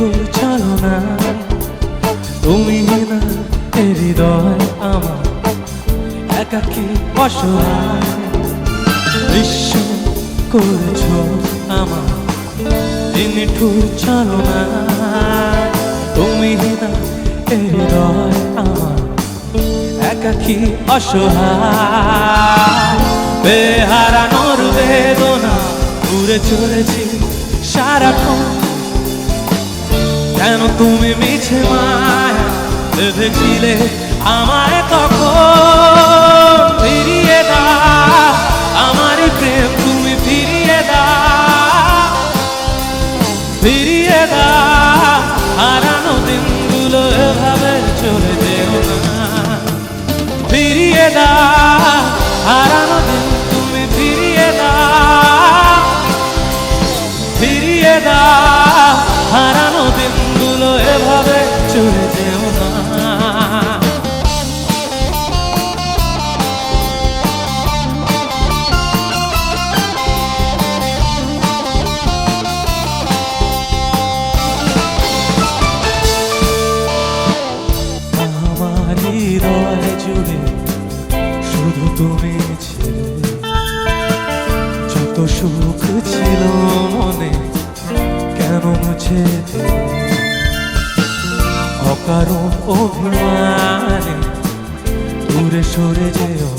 নিঠুর ছলনা তুমি না এ হৃদয় আমার একাকী অসহায় নিঃস্ব করেছ আমার এই নিঠুর ছলনা তুমি না এ হৃদয় আমার একাকী অসহায় বেহারানোর বেদনা ঘুরে চলেছি সারাক্ষণ কেন তুমি মিছে মায়া বেঁধেছিলে আমায় তখন ফিরিয়ে দাও আমার প্রেম তুমি ফিরিয়ে দাও ফিরিয়ে দাও হারানো দিনগুলো এভাবে চলে যেও না ফিরিয়ে দাও হারানো দিন তুমি ফিরিয়ে দাও ফিরিয়ে দাও হারানো দিনগুলো এভাবে চলে যেও না আমার হৃদয় জুড়ে শুধু তুমি ছিলে যত সুখ ছিল মনে কেন মুছে দিলে অকারণ অভিমানে দূরে সরে যেও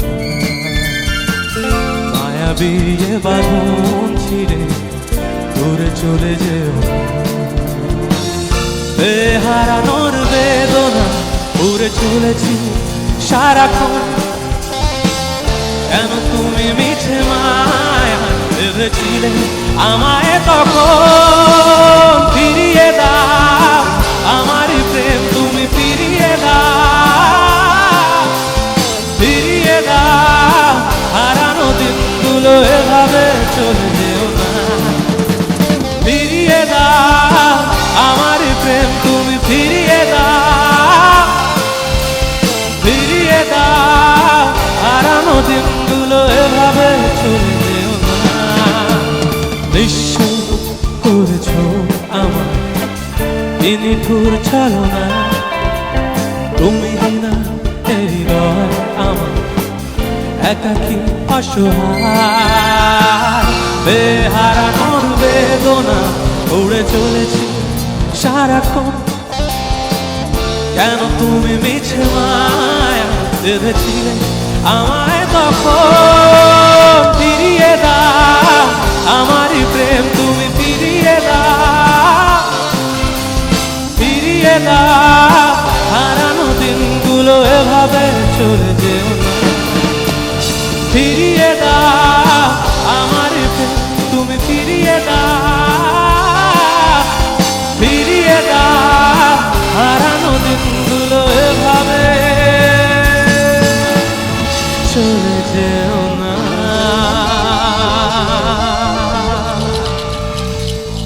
মায়াবী এ বাঁধন ছিঁড়ে দূরে চলে যেও বেহারানোর বেদনা উড়ে চলেছি সারাক্ষণ কেন তুমি মিছে মায়া ভেবেছিলে আমায় তখন ফিরিয়ে দাও আমার প্রেম তুমি ফিরিয়ে দাও ফিরিয়ে দাও হারানো দিনগুলো এভাবে চলে যেও না ফিরিয়ে দাও আমার প্রেম তুমি ফিরিয়ে দাও ফিরিয়ে দাও হারানো দিনগুলো এভাবে চলে যেও না নিঃস্ব করেছ আমার এই নিঠুর ছলনা তুমি না এ হৃদয় আমার একাকী অসহায় বেহারানোর বেদনা উড়ে চলেছি সারাক্ষণ কেন তুমি মিছে মায়া বেঁধেছিলে আমায় তখন ফিরিয়ে দাও আমারই প্রেম তুমি ফিরিয়ে দাও ফিরিয়ে দাও হারানো দিনগুলো এভাবে চলে যেও না ফিরিয়ে দাও আমারই প্রেম তুমি ফিরিয়ে দাও